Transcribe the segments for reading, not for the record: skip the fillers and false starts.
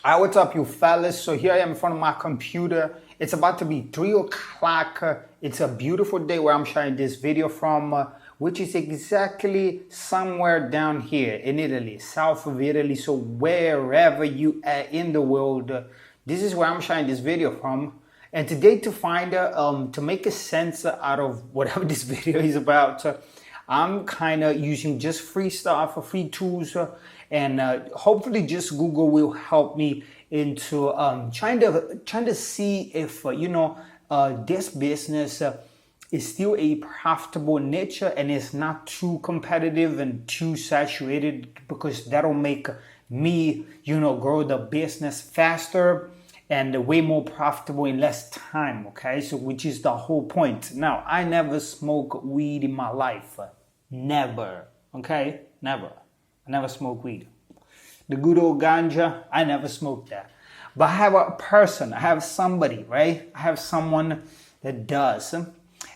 Hi, what's up, you fellas? So here I am in front of my computer. It's about to be 3 o'clock. It's a beautiful day where I'm sharing this video from, which is exactly somewhere down here in Italy, south of Italy. So wherever you are in the world, this is where I'm sharing this video from. And today to make a sense out of whatever this video is about, I'm kind of using just free stuff, free tools, and hopefully just Google will help me into trying to see if this business is still a profitable niche and it's not too competitive and too saturated, because that'll make me grow the business faster and way more profitable in less time. Okay, so which is the whole point. Now, I never smoke weed in my life. Never. Okay, never. I never smoke weed. The good old ganja, I never smoked that. But I have a person, I have somebody, right? I have someone that does.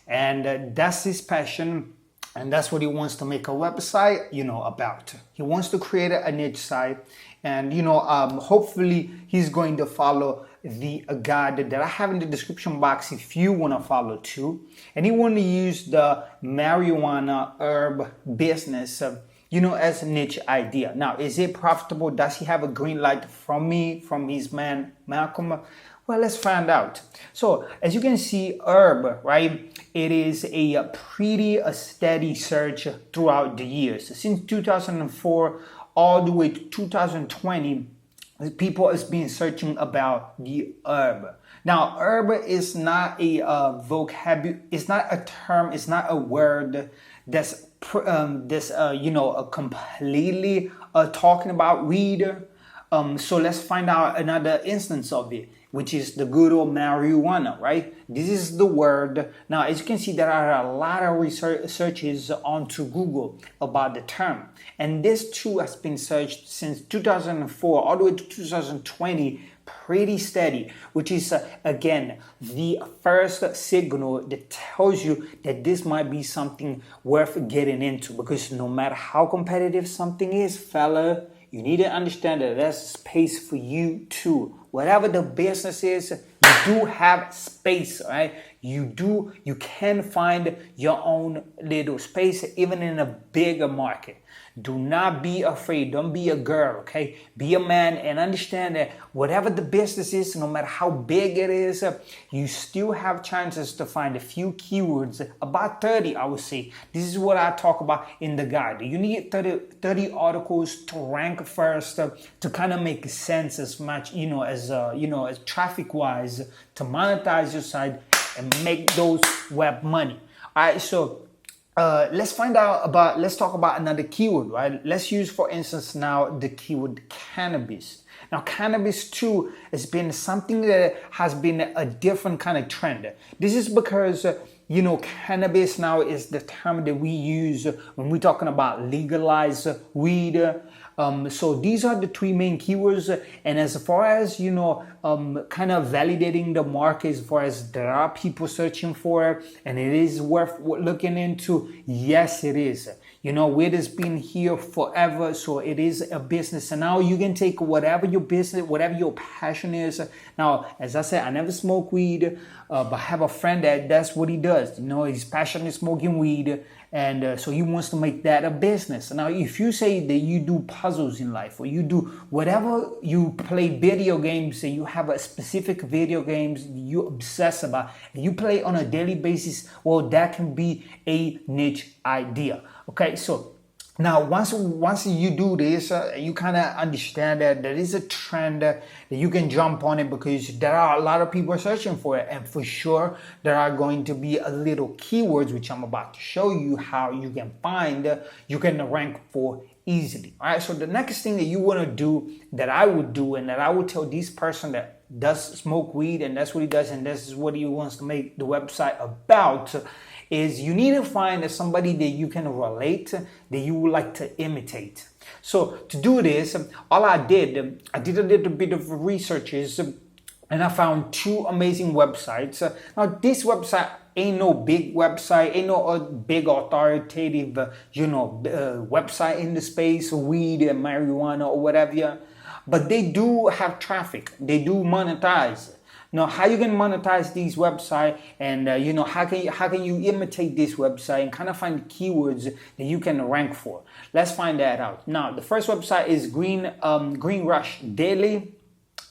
And that's his passion. And that's what he wants to make a website, about. He wants to create a niche site. And, hopefully he's going to follow the guide that I have in the description box if you want to follow too. And he want to use the marijuana herb business, as a niche idea. Now, is it profitable? Does he have a green light from me, from his man, Malcolm? Well, let's find out. So, as you can see, herb, right? It is a pretty steady search throughout the years. Since 2004 all the way to 2020, people has been searching about the herb. Now, herb is not a vocabulary. It's not a term. It's not a word that's completely talking about weed. So let's find out another instance of it, which is the good old marijuana, right? This is the word. Now, as you can see, there are a lot of searches onto Google about the term. And this too has been searched since 2004 all the way to 2020, pretty steady, which is, again, the first signal that tells you that this might be something worth getting into. Because no matter how competitive something is, fella, you need to understand that there's space for you too. Whatever the business is, you do have space, right? You can find your own little space, even in a bigger market. Do not be afraid. Don't be a girl, okay? Be a man and understand that whatever the business is, no matter how big it is, you still have chances to find a few keywords, about 30, I would say. This is what I talk about in the guide. You need 30 articles to rank first, to kind of make sense as much, as traffic-wise, to monetize your site and make those web money. All right, so let's talk about another keyword, right? Let's use, for instance, now the keyword cannabis. Now, cannabis too has been something that has been a different kind of trend. This is because, cannabis now is the term that we use when we're talking about legalized weed. So these are the three main keywords. And as far as, kind of validating the market, as far as there are people searching for it and it is worth looking into, yes, it is. Weed has been here forever, so it is a business. And now you can take whatever your business, whatever your passion is. Now, as I said, I never smoke weed, but I have a friend that's what he does. His passion is smoking weed. And so he wants to make that a business. Now, if you say that you do puzzles in life, or you do whatever, you play video games, and you have a specific video games you obsess about, and you play on a daily basis, well, that can be a niche idea. Okay, so now once you do this, you kind of understand that there is a trend that you can jump on it, because there are a lot of people searching for it, and for sure there are going to be a little keywords which I'm about to show you how you can find, you can rank for easily. All right, so the next thing that you want to do, that I would do, and that I would tell this person that does smoke weed and that's what he does and this is what he wants to make the website about, is you need to find somebody that you can relate, that you would like to imitate. So to do this, all I did a little bit of researches, and I found two amazing websites. Now, this website ain't no big website, ain't no big authoritative, website in the space, weed and marijuana or whatever. but they do have traffic. They do monetize. Now, how you can monetize these website, and how can you imitate this website and kind of find keywords that you can rank for? Let's find that out. Now, the first website is Green Rush Daily,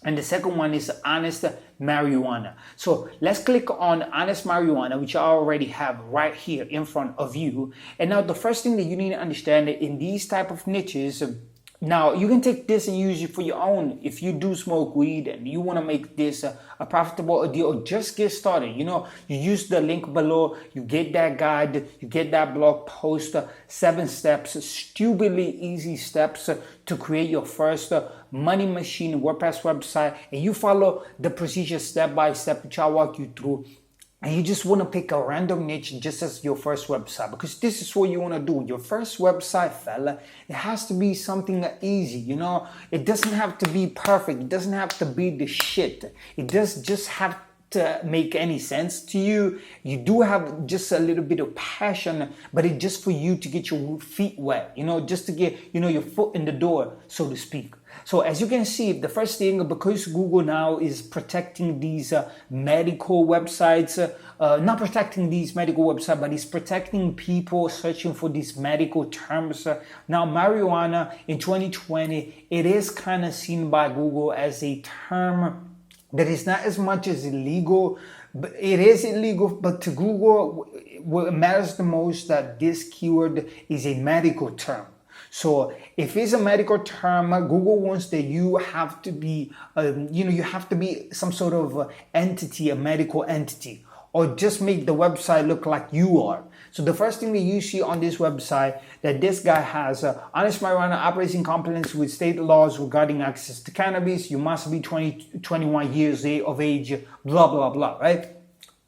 and the second one is Honest Marijuana. So let's click on Honest Marijuana, which I already have right here in front of you. And now the first thing that you need to understand in these type of niches. Now, you can take this and use it for your own. If you do smoke weed and you want to make this a profitable deal, or just get started, you use the link below, you get that guide, you get that blog post, 7 steps, stupidly easy steps to create your first money machine WordPress website, and you follow the procedure step by step, which I'll walk you through. And you just want to pick a random niche just as your first website, because this is what you want to do. Your first website, fella, it has to be something easy, It doesn't have to be perfect. It doesn't have to be the shit. It does just have to make any sense to you. You do have just a little bit of passion, but it's just for you to get your feet wet, just to get, your foot in the door, so to speak. So as you can see, the first thing, because Google now is protecting these medical websites, not protecting these medical websites, but it's protecting people searching for these medical terms. Now, marijuana in 2020, it is kind of seen by Google as a term that is not as much as illegal, but it is illegal. But to Google, what matters the most that this keyword is a medical term. So if it's a medical term, Google wants that you have to be, you have to be some sort of entity, a medical entity, or just make the website look like you are. So the first thing that you see on this website that this guy has, Honest Marijuana operates in compliance with state laws regarding access to cannabis. You must be 21 years of age, blah, blah, blah, right?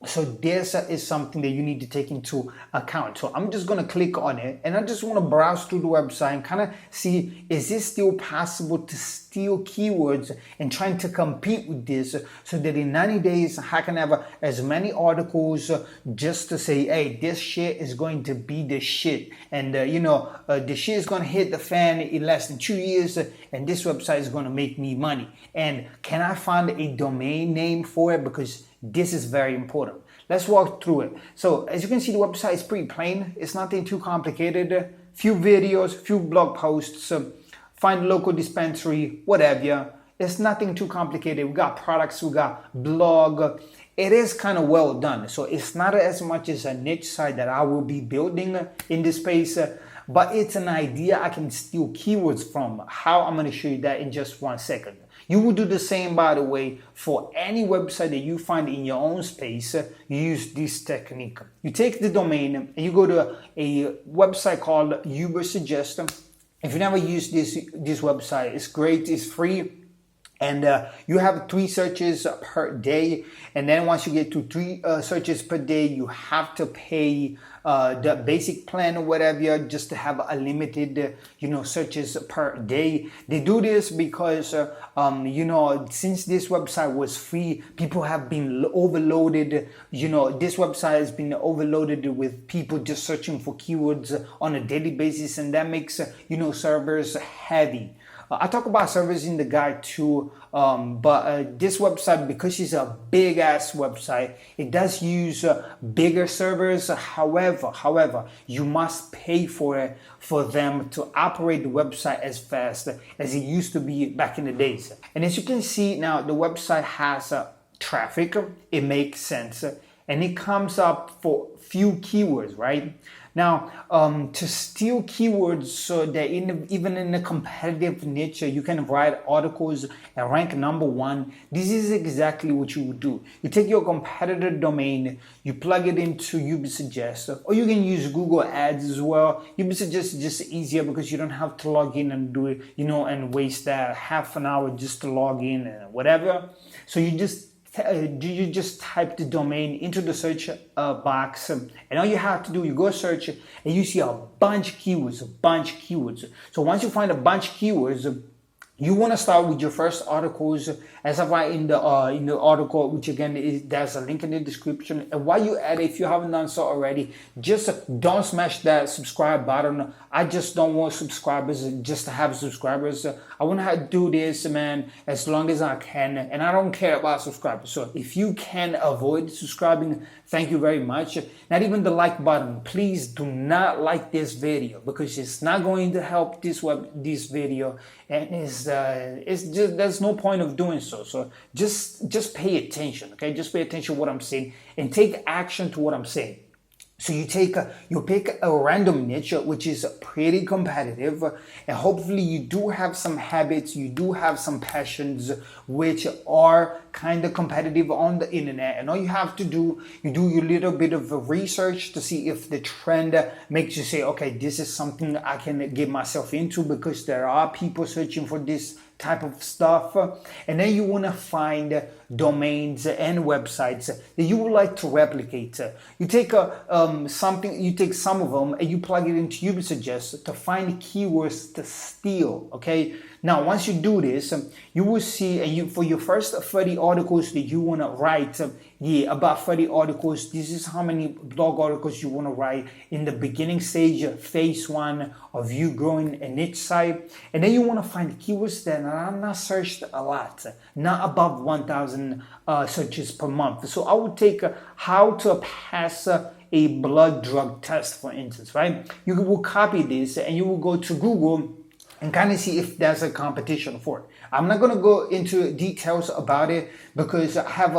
So this is something that you need to take into account. So I'm just going to click on it, and I just want to browse through the website and kind of see, is this still possible to steal keywords and trying to compete with this, so that in 90 days I can have as many articles just to say, hey, this shit is going to be the shit. And, the shit is going to hit the fan in less than 2 years, and this website is going to make me money. And can I find a domain name for it? Because this is very important. Let's walk through it. So as you can see, the website is pretty plain. It's nothing too complicated. Few videos, few blog posts, find local dispensary, whatever. It's nothing too complicated. We got products, we got blog. It is kind of well done. So it's not as much as a niche site that I will be building in this space, but it's an idea I can steal keywords from. How? I'm going to show you that in just 1 second. You will do the same, by the way, for any website that you find in your own space. You use this technique. You take the domain and you go to a website called Ubersuggest. If you never use this website, it's great, it's free. And you have 3 searches per day. And then once you get to 3 searches per day, you have to pay the basic plan or whatever, just to have a limited, searches per day. They do this because, since this website was free, people have been overloaded. This website has been overloaded with people just searching for keywords on a daily basis, and that makes, servers heavy. I talk about servers in the guide too, but this website, because it's a big ass website, it does use bigger servers. However, you must pay for them to operate the website as fast as it used to be back in the days. And as you can see now, the website has traffic. It makes sense, and it comes up for few keywords, right? Now, to steal keywords so that even in a competitive niche, you can write articles and rank #1, this is exactly what you would do. You take your competitor domain, you plug it into Ubersuggest, or you can use Google Ads as well. Ubersuggest is just easier because you don't have to log in and do it, and waste that half an hour just to log in and whatever. So you just type the domain into the search box, and all you have to do, you go search and you see a bunch of keywords. So once you find a bunch of keywords, you want to start with your first articles, as I write in the article, which again is, there's a link in the description. And while you at it, if you haven't done so already, just don't smash that subscribe button. I just don't want subscribers just to have subscribers. I want to do this, man, as long as I can, and I don't care about subscribers. So if you can avoid subscribing, thank you very much. Not even the like button. Please do not like this video, because it's not going to help this video, and it's just, there's no point of doing so. So just pay attention, okay? Just pay attention to what I'm saying and take action to what I'm saying. So you pick a random niche, which is pretty competitive, and hopefully you do have some habits, you do have some passions which are kind of competitive on the internet. And all you have to do, you do your little bit of research to see if the trend makes you say, okay, this is something I can get myself into, because there are people searching for this type of stuff. And then you want to find domains and websites that you would like to replicate. You take you take some of them and you plug it into Ubersuggest to find keywords to steal. Okay, now once you do this, you will see, and for your first 30 articles that you want to write, about 30 articles, this is how many blog articles you want to write in the beginning stage, phase 1 of you growing a niche site. And then you want to find keywords that are not searched a lot, not above 1,000 searches per month. So I would take how to pass a blood drug test, for instance, right? You will copy this and you will go to Google and kind of see if there's a competition for it. I'm not going to go into details about it, because I have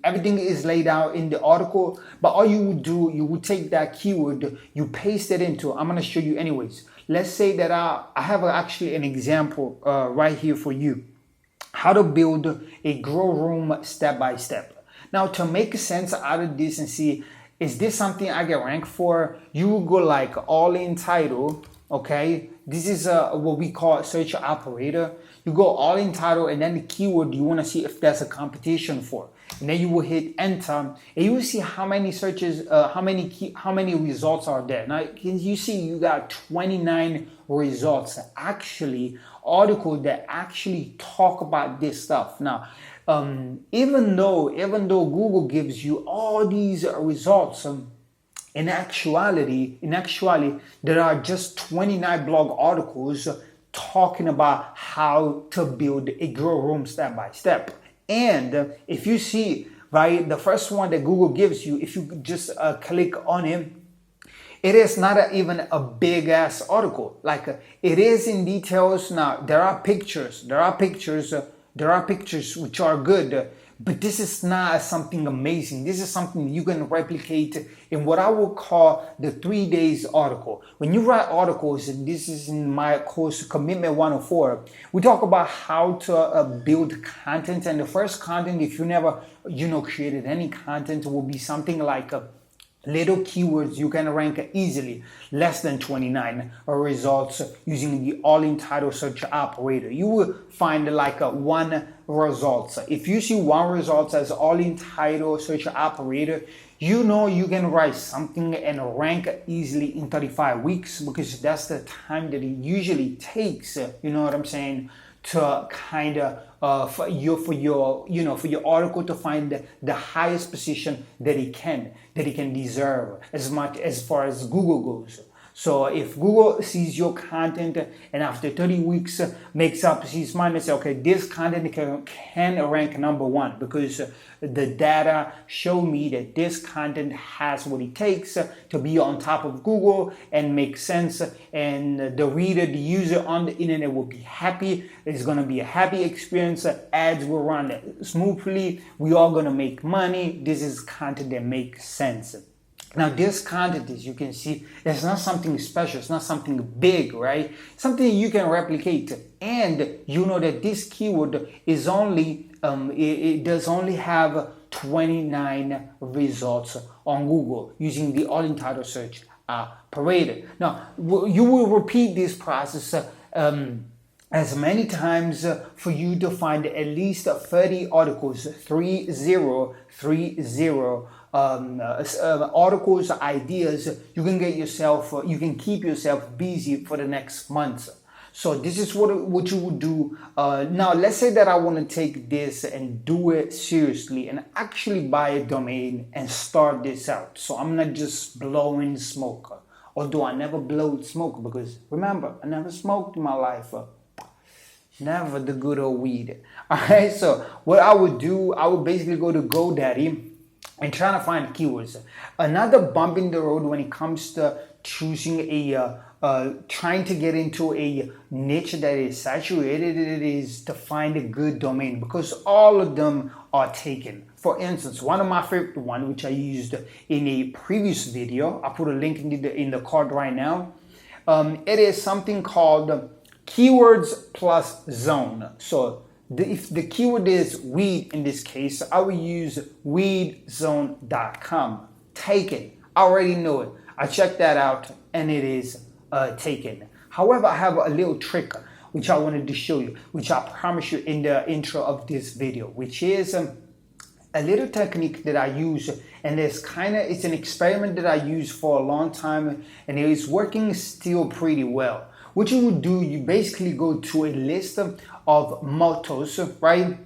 everything is laid out in the article. But all you would do, you would take that keyword, you paste it into, I'm going to show you anyways. Let's say that I have actually an example right here for you. How to build a grow room step by step. Now, to make sense out of this and see, is this something I get ranked for? You will go like all in title. Okay, this is what we call search operator. You go all in title and then the keyword you want to see if there's a competition for, and then you will hit enter, and you will see how many searches, how many results are there. Now you see you got 29 results, actually articles that actually talk about this stuff. Now, even though Google gives you all these results, in actuality, there are just 29 blog articles talking about how to build a grow room step by step. And if you see, right, the first one that Google gives you, if you just click on it, it is not even a big ass article. Like it is in details. Now there are pictures which are good. But this is not something amazing. This is something you can replicate in what I will call the 3 days article. When you write articles, and this is in my course Commitment 104, we talk about how to build content. And the first content, if you never created any content, will be something like little keywords you can rank easily, less than 29 results using the all-in title search operator. You will find like one result. If you see one result as all-in title search operator, you know you can write something and rank easily in 35 weeks, because that's the time that it usually takes, you know what I'm saying, to kind of for your article to find the highest position that it can deserve, as far as Google goes. So if Google sees your content and after 30 weeks makes up his mind and say, okay, this content can rank number 1, because the data show me that this content has what it takes to be on top of Google and make sense, and the reader, the user on the internet will be happy. It's going to be a happy experience. Ads will run smoothly. We are going to make money. This is content that makes sense. Now, this content, as you can see, it's not something special. It's not something big, right? Something you can replicate. And you know that this keyword is only, it does only have 29 results on Google using the all-in title search operator. Now, you will repeat this process as many times for you to find at least 30 articles, 30 articles, ideas. You can keep yourself busy for the next month. So this is what you would do. Now, let's say that I want to take this and do it seriously and actually buy a domain and start this out. So I'm not just blowing smoke. Although I never blow smoke because remember, I never smoked in my life. Never the good old weed. All right. So what I would do, I would basically go to GoDaddy and trying to find keywords. Another bump in the road when it comes to choosing trying to get into a niche that is saturated, it is to find a good domain because all of them are taken. For instance, one of my favorite one, which I used in a previous video, I put a link in the card right now. It is something called Keywords Plus Zone. So if the keyword is weed in this case, I will use weedzone.com. Taken. I already know it. I checked that out and it is taken. However, I have a little trick which I wanted to show you, which I promise you in the intro of this video, which is a little technique that I use, and it's an experiment that I use for a long time, and it is working still pretty well. What you would do, you basically go to a list of mottos, right?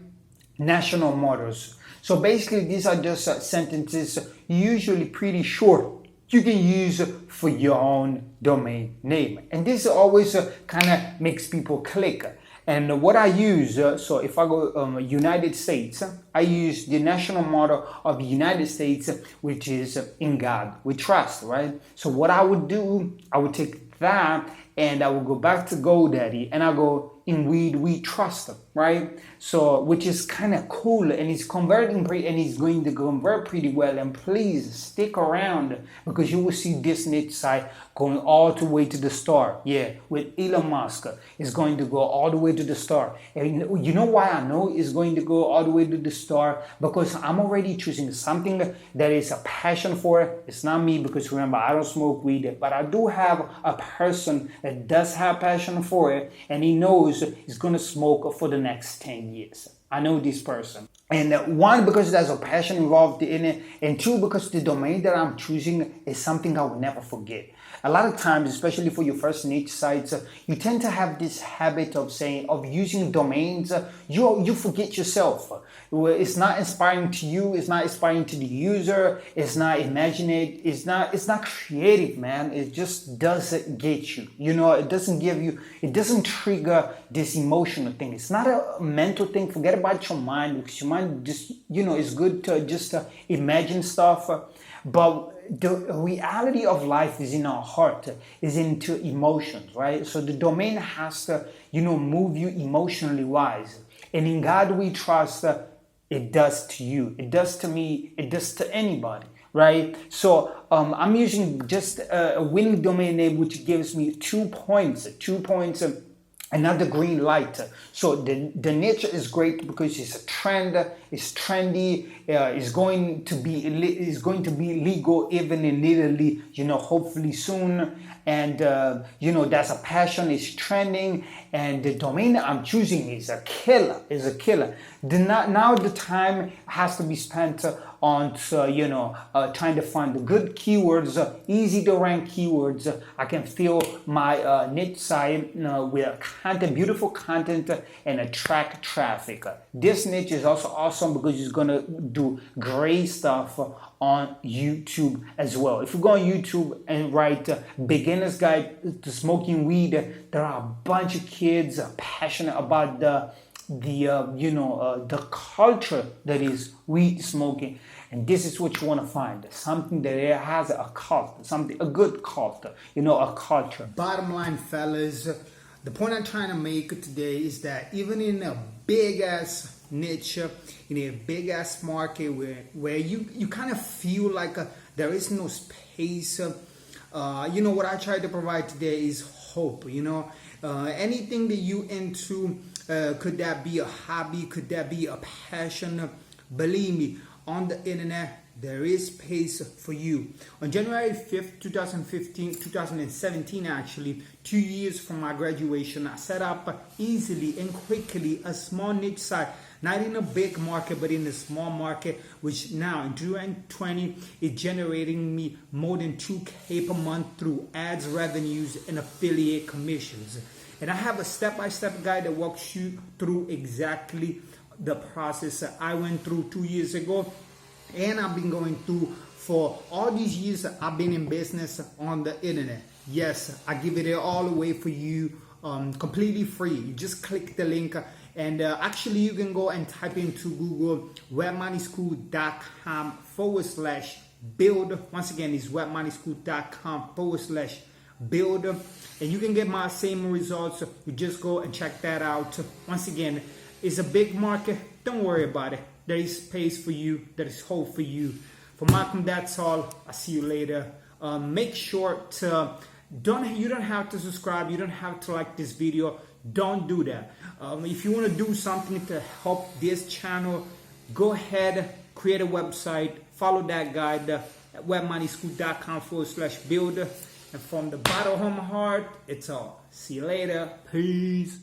National mottos. So basically, these are just sentences, usually pretty short. You can use for your own domain name, and this always kind of makes people click. And what I use, so if I go United States, I use the national motto of the United States, which is in God we trust, right? So what I would do, I would take that and I will go back to GoDaddy and I go in weed we trust, right? So which is kind of cool, and it's converting and it's going to convert pretty well. And please stick around because you will see this niche site going all the way to the star. Yeah, with Elon Musk, it's going to go all the way to the star. And you know why I know it's going to go all the way to the star? Because I'm already choosing something that is a passion for it. It's not me, because remember, I don't smoke weed, but I do have a person that does have passion for it, and he knows he's going to smoke for the next 10 years. I know this person. And one, because there's a passion involved in it, and two, because the domain that I'm choosing is something I will never forget. A lot of times, especially for your first niche sites, you tend to have this habit of using domains. You forget yourself. It's not inspiring to you. It's not inspiring to the user. It's not imaginative. It's not creative, man. It just doesn't get you. It doesn't give you. It doesn't trigger this emotional thing. It's not a mental thing. Forget about your mind, because your mind just it's good to just imagine stuff, but the reality of life is in our heart, is into emotions, right? So the domain has to, move you emotionally wise. And in God we trust, it does to you. It does to me. It does to anybody, right? So I'm using just a winning domain name, which gives me 2 points. 2 points. Another green light. So the niche is great because it's a trend, it's trendy, it's going to be legal even in Italy, hopefully soon. And that's a passion, it's trending, and the domain I'm choosing is a killer. Now the time has to be spent on trying to find the good keywords, easy to rank keywords. I can fill my niche site with content, beautiful content, and attract traffic. This niche is also awesome because it's gonna do great stuff on YouTube as well. If you go on YouTube and write beginner's guide to smoking weed, there are a bunch of kids passionate about the culture that is weed smoking. And this is what you want to find, something that it has a cult, a good cult, a culture. Bottom line, fellas, the point I'm trying to make today is that even in a big ass niche, in a big ass market where you kind of feel like there is no space, what I try to provide today is hope. Anything that you into, could that be a hobby, could that be a passion? Believe me, on the internet there is space for you. On January 5th, 2017 actually, 2 years from my graduation, I set up easily and quickly a small niche site, not in a big market, but in a small market, which now in 2020 is generating me more than $2,000 per month through ads revenues and affiliate commissions. And I have a step-by-step guide that walks you through exactly the process that I went through 2 years ago, and I've been going through for all these years I've been in business on the internet. Yes, I give it all away for you, completely free. You just click the link, and actually you can go and type into Google webmoneyschool.com/build. Once again, it's webmoneyschool.com/build, and you can get my same results. You just go and check that out. Once again, it's a big market. Don't worry about it. There is space for you. There is hope for you. For Malcolm, that's all. I'll see you later. Make sure to you don't have to subscribe. You don't have to like this video. Don't do that. If you want to do something to help this channel, go ahead, create a website, follow that guide at webmoneyschool.com/build. And from the bottom of my heart, it's all. See you later. Peace.